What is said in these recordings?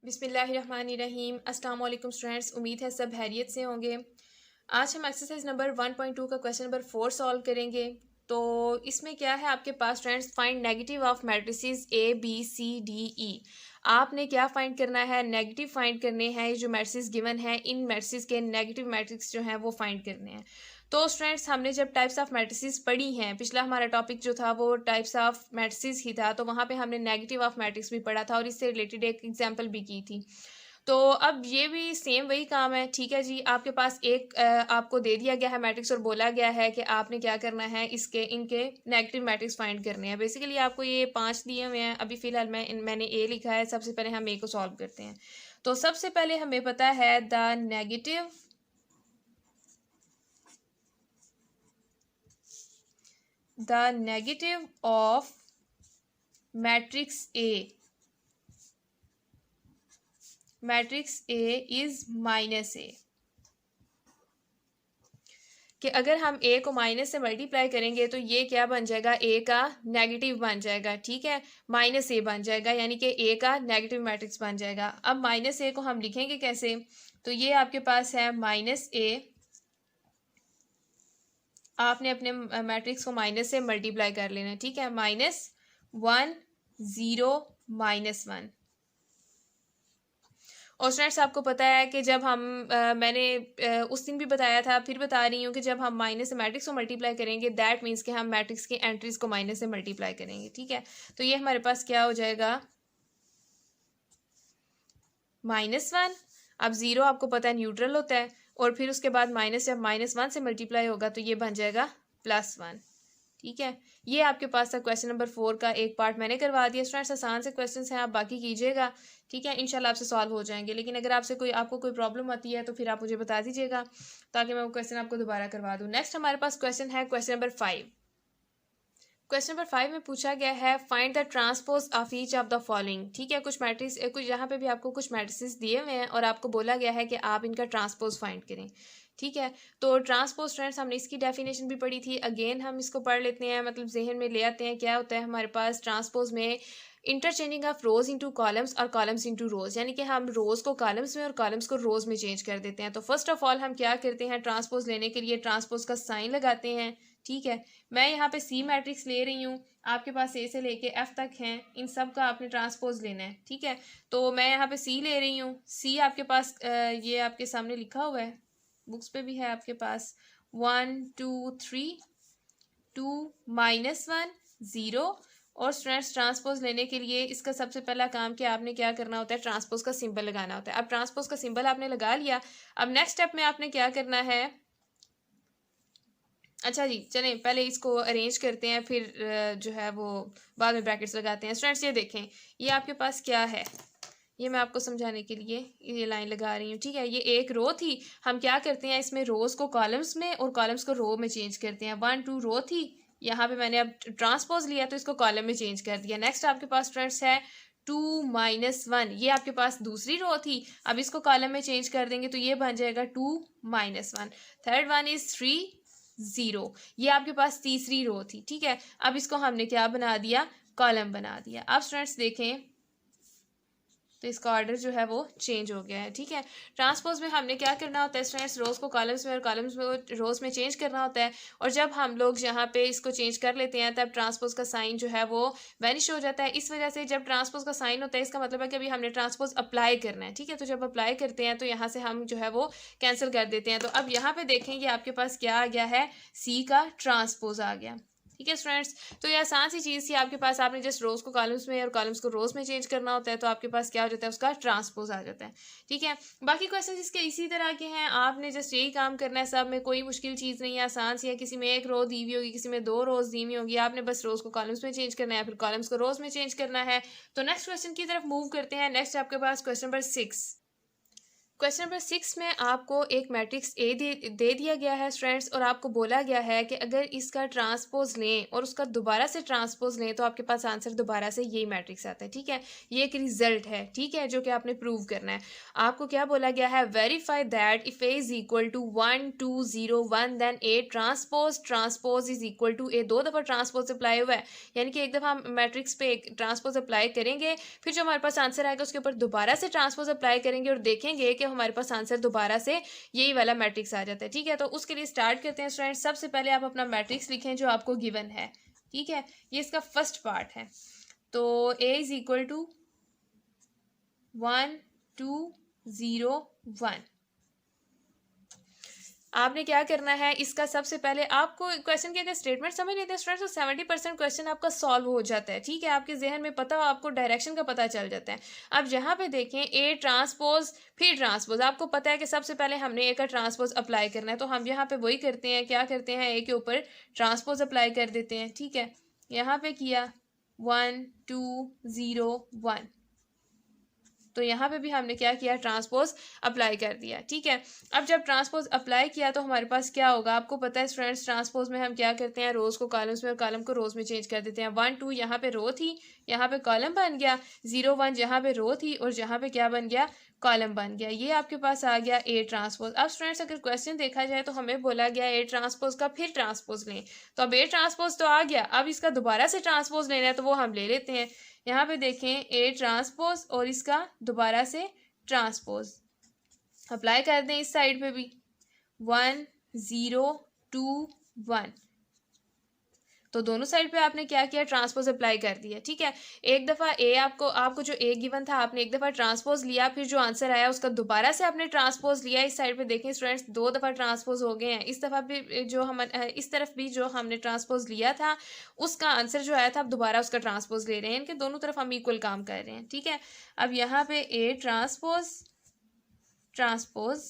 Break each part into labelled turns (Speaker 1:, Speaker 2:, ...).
Speaker 1: बिस्मिल्लाहिर्रहमानिर्रहीम। अस्सलाम वालेकुम स्टूडेंट्स, उम्मीद है सब खैरियत से होंगे। आज हम एक्सरसाइज नंबर 1.2 का क्वेश्चन नंबर 4 सॉल्व करेंगे। तो इसमें क्या है आपके पास students, find negative of matrices A B C D E. आपने क्या फाइंड करना है? नेगेटिव फाइंड करने हैं। ये जो मैट्रिसेस गिवन है, इन मैट्रिसेस के नेगेटिव मैट्रिक्स जो हैं वो फाइंड करने हैं। तो स्टूडेंट्स, हमने जब टाइप्स ऑफ मैट्रिसेस पढ़ी हैं, पिछला हमारा टॉपिक जो था वो टाइप्स ऑफ मैट्रिसेस ही था, तो वहाँ पे हमने नेगेटिव ऑफ मैट्रिक्स भी पढ़ा था और इससे रिलेटेड एक एग्जांपल भी की थी। तो अब ये भी सेम वही काम है। ठीक है जी, आपके पास एक आपको दे दिया गया है मैट्रिक्स और बोला गया है कि आपने क्या करना है, इसके इनके नेगेटिव मैट्रिक्स फाइंड करने हैं। बेसिकली आपको ये 5 दिए हुए हैं। अभी फिलहाल मैंने ए लिखा है। सबसे पहले हम ए को सॉल्व करते हैं। तो सबसे पहले हमें पता है the negative of matrix A is minus A. कि अगर हम ए को माइनस से मल्टीप्लाई करेंगे तो ये क्या बन जाएगा? ए का नेगेटिव बन जाएगा। ठीक है, माइनस ए बन जाएगा, यानी कि ए का नेगेटिव मैट्रिक्स बन जाएगा। अब माइनस ए को हम लिखेंगे कैसे? तो ये आपके पास है माइनस ए। आपने अपने मैट्रिक्स को माइनस से मल्टीप्लाई कर लेना है। ठीक है, -1 0 -1। और स्टूडेंट्स, आपको पता है कि जब हम मैंने उस दिन भी बताया था, फिर बता रही हूँ कि जब हम माइनस से मैट्रिक्स को मल्टीप्लाई करेंगे, दैट मीन्स कि हम मैट्रिक्स की एंट्रीज को माइनस से मल्टीप्लाई करेंगे। ठीक है, तो ये हमारे पास क्या हो जाएगा? -1। अब 0 आपको पता है न्यूट्रल होता है, और फिर उसके बाद माइनस, जब -1 से मल्टीप्लाई होगा तो ये बन जाएगा +1। ठीक है, ये आपके पास था क्वेश्चन नंबर 4 का एक पार्ट मैंने करवा दिया। स्टूडेंट्स, आसान से क्वेश्चन हैं, आप बाकी कीजिएगा। ठीक है, इंशाल्लाह आपसे सॉल्व हो जाएंगे। लेकिन अगर आपको कोई प्रॉब्लम आती है तो फिर आप मुझे बता दीजिएगा, ताकि मैं वो क्वेश्चन आपको दोबारा करवा दूँ। नेक्स्ट हमारे पास क्वेश्चन है क्वेश्चन नंबर 5। क्वेश्चन नंबर 5 में पूछा गया है, find the transpose of each of the following. ठीक है, कुछ यहाँ पे भी आपको कुछ मैट्रिसेस दिए हुए हैं और आपको बोला गया है कि आप इनका ट्रांसपोज फाइंड करें। ठीक है, तो ट्रांसपोज स्टूडेंट्स, हमने इसकी डेफिनेशन भी पढ़ी थी। अगेन हम इसको पढ़ लेते हैं, मतलब जहन में ले आते हैं। क्या होता है हमारे पास ट्रांसपोज में? Interchanging of rose into columns और कॉलम्स इंटू रोज, यानी कि हम रोज को कॉलम्स में और कॉलम्स को रोज में चेंज कर देते हैं। तो फर्स्ट ऑफ ऑल हम क्या करते हैं? ट्रांसपोज लेने के लिए ट्रांसपोज का साइन लगाते हैं। ठीक है, मैं यहाँ पे सी मैट्रिक्स ले रही हूँ, आपके पास ए से लेके एफ तक हैं, इन सब का आपने ट्रांसपोज लेना है। ठीक है, तो मैं यहाँ पे सी ले रही हूँ। सी आपके पास ये आपके सामने लिखा हुआ है, बुक्स पे भी है आपके पास। 1 2 3 2 -1 0। और स्टूडेंट्स, ट्रांसपोज लेने के लिए इसका सबसे पहला काम कि आपने क्या करना होता है? ट्रांसपोज का सिंबल लगाना होता है। अब ट्रांसपोज का सिंबल आपने लगा लिया। अब नेक्स्ट स्टेप में आपने क्या करना है? अच्छा जी, चलें पहले इसको अरेंज करते हैं, फिर जो है वो बाद में ब्रैकेट्स लगाते हैं। स्टूडेंट्स, ये देखें, ये आपके पास क्या है? ये मैं आपको समझाने के लिए ये लाइन लगा रही हूँ। ठीक है, ये एक रो थी। हम क्या करते हैं, इसमें रोज को कॉलम्स में और कॉलम्स को रो में चेंज करते हैं। 1 2 रो थी, यहाँ पे मैंने अब ट्रांसपोज लिया तो इसको कॉलम में चेंज कर दिया। नेक्स्ट आपके पास स्टूडेंट्स है 2 -1। ये आपके पास दूसरी रो थी, अब इसको कॉलम में चेंज कर देंगे तो ये बन जाएगा 2 -1। Third one is 3 0। ये आपके पास तीसरी रो थी। ठीक है, अब इसको हमने क्या बना दिया? कॉलम बना दिया। अब स्टूडेंट्स देखें, तो इसका ऑर्डर जो है वो चेंज हो गया है। ठीक है, ट्रांसपोज में हमने क्या करना होता है स्टूडेंट्स? रोज को कॉलम्स में और कॉलम्स में रोज में चेंज करना होता है। और जब हम लोग यहाँ पे इसको चेंज कर लेते हैं, तब ट्रांसपोज का साइन जो है वो वैनिश हो जाता है। इस वजह से जब ट्रांसपोज का साइन होता है, इसका मतलब है कि अभी हमने ट्रांसपोज अप्लाई करना है। ठीक है, तो जब अप्लाई करते हैं तो यहाँ से हम जो है वो कैंसिल कर देते हैं। तो अब यहाँ पे देखेंगे आपके पास क्या आ गया है? सी का ट्रांसपोज आ गया। ठीक है स्टूडेंट्स, तो ये आसान सी चीज़ थी आपके पास। आपने जस्ट रोज को कॉलम्स में और कॉलम्स को रोज में चेंज करना होता है, तो आपके पास क्या हो जाता है? उसका ट्रांसपोज आ जाता है। ठीक है, बाकी क्वेश्चन इसके इसी तरह के हैं, आपने जस्ट यही काम करना है। सब में कोई मुश्किल चीज़ नहीं है, आसान सी है। किसी में एक रो दी हुई होगी, किसी में 2 रोज दी हुई होगी, आपने बस रोज को कॉलम्स में चेंज करना है, फिर कॉलम्स को रोज में चेंज करना है। तो नेक्स्ट क्वेश्चन की तरफ मूव करते हैं। नेक्स्ट आपके पास क्वेश्चन नंबर 6। क्वेश्चन नंबर 6 में आपको एक मैट्रिक्स ए दे दिया गया है स्टूडेंट्स, और आपको बोला गया है कि अगर इसका ट्रांसपोज लें और उसका दोबारा से ट्रांसपोज लें तो आपके पास आंसर दोबारा से यही मैट्रिक्स आता है। ठीक है, ये एक रिजल्ट है, ठीक है, जो कि आपने प्रूव करना है। आपको क्या बोला गया है, verify that if A is equal to 1 2 0 1 then A transpose is equal to A. दो दफ़ा ट्रांसपोज अप्लाई हुआ है, यानी कि एक दफ़ा हम मैट्रिक्स पे एक ट्रांसपोज अप्लाई करेंगे, फिर जो हमारे पास आंसर आएगा उसके ऊपर दोबारा से ट्रांसपोज अप्लाई करेंगे और देखेंगे कि हमारे पास आंसर दोबारा से यही वाला मैट्रिक्स आ जाता है। ठीक है, तो उसके लिए स्टार्ट करते हैं स्टूडेंट्स। सबसे पहले आप अपना मैट्रिक्स लिखें जो आपको गिवन है। ठीक है, ये इसका फर्स्ट पार्ट है। तो ए इज इक्वल टू 1 2 0 1। आपने क्या करना है, इसका सबसे पहले आपको क्वेश्चन के अगर स्टेटमेंट समझ लेते हैं स्टूडेंट्स तो 70% क्वेश्चन आपका सॉल्व हो जाता है। ठीक है, आपके जहन में पता हो, आपको डायरेक्शन का पता चल जाता है। अब यहाँ पे देखें, ए ट्रांसपोज फिर ट्रांसपोज, आपको पता है कि सबसे पहले हमने ए का ट्रांसपोज अप्लाई करना है, तो हम यहाँ पे वही करते हैं, क्या करते हैं, ए के ऊपर ट्रांसपोज अप्लाई कर देते हैं। ठीक है, यहाँ पे किया 1 2 0 1, तो यहाँ पे भी हमने क्या किया, ट्रांसपोज अप्लाई कर दिया। ठीक है, अब जब ट्रांसपोज अप्लाई किया तो हमारे पास क्या होगा, आपको पता है स्टूडेंट्स, ट्रांसपोज में हम क्या करते हैं, रोज को कॉलम्स में और कॉलम को रोज में चेंज कर देते हैं। 1 2 यहाँ पे रो थी, यहाँ पे कॉलम बन गया, 0 1 यहाँ पे रो थी और यहाँ पे क्या बन गया, कॉलम बन गया। ये आपके पास आ गया ए ट्रांसपोज। अब स्टूडेंट्स अगर क्वेश्चन देखा जाए तो हमें बोला गया ए ट्रांसपोज का फिर ट्रांसपोज लें, तो अब ए ट्रांसपोज तो आ गया, अब इसका दोबारा से ट्रांसपोज लेना है तो वो हम ले लेते हैं। यहाँ पे देखें, ए ट्रांसपोज और इसका दोबारा से ट्रांसपोज अप्लाई कर दें इस साइड पे भी, 1 0 2 1, तो दोनों साइड पे आपने क्या किया, ट्रांसपोज अप्लाई कर दिया। ठीक है, एक दफ़ा ए आपको जो ए गिवन था आपने एक दफ़ा ट्रांसपोज लिया, फिर जो आंसर आया उसका दोबारा से आपने ट्रांसपोज लिया। इस साइड पे देखें स्टूडेंट्स, 2 दफ़ा ट्रांसपोज हो गए हैं। इस दफ़ा भी जो हम इस तरफ भी जो हमने ट्रांसपोज लिया था उसका आंसर जो आया था, अब दोबारा उसका ट्रांसपोज ले रहे हैं। इनके दोनों तरफ हम इक्वल काम कर रहे हैं। ठीक है, अब यहाँ पे ए ट्रांसपोज ट्रांसपोज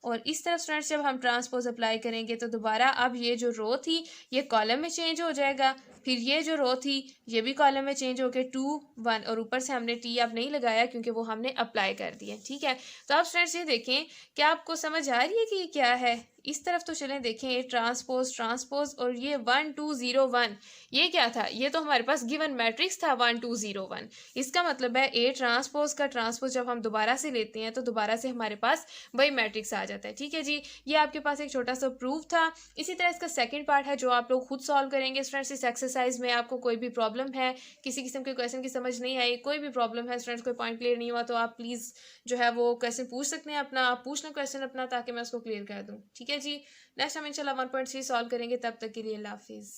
Speaker 1: और इस तरफ स्टूडेंट्स जब हम ट्रांसपोज अप्लाई करेंगे तो दोबारा अब ये जो रो थी ये कॉलम में चेंज हो जाएगा, फिर ये जो रो थी ये भी कॉलम में चेंज होकर 2 1, और ऊपर से हमने टी अब नहीं लगाया क्योंकि वो हमने अप्लाई कर दिया। ठीक है, तो अब स्टूडेंट्स ये देखें, क्या आपको समझ आ रही है कि ये क्या है। इस तरफ तो चलें, देखें ट्रांसपोज ट्रांसपोज और ये 1 2 0 1, ये क्या था, ये तो हमारे पास गिवन मैट्रिक्स था 1 2 0 1। इसका मतलब है ए ट्रांसपोज का ट्रांसपोज जब हम दोबारा से लेते हैं तो दोबारा से हमारे पास वही मैट्रिक्स आ जाता है। ठीक है जी, ये आपके पास एक छोटा सा प्रूफ था। इसी तरह इसका सेकंड पार्ट है जो आप लोग खुद सॉल्व करेंगे। स्टूडेंट्स इस एक्सरसाइज में आपको कोई भी प्रॉब्लम है, किसी किस्म के क्वेश्चन की समझ नहीं आई, कोई भी प्रॉब्लम है स्टूडेंट्स, कोई पॉइंट क्लियर नहीं हुआ, तो आप प्लीज़ जो है वो क्वेश्चन पूछ सकते हैं अपना, आप पूछना क्वेश्चन अपना ताकि मैं उसको क्लियर कर दूँ। ठीक है जी, नेक्स्ट हम इंशाल्लाह 1.3 सॉल्व करेंगे, तब तक के लिए अल्लाह हाफिज़।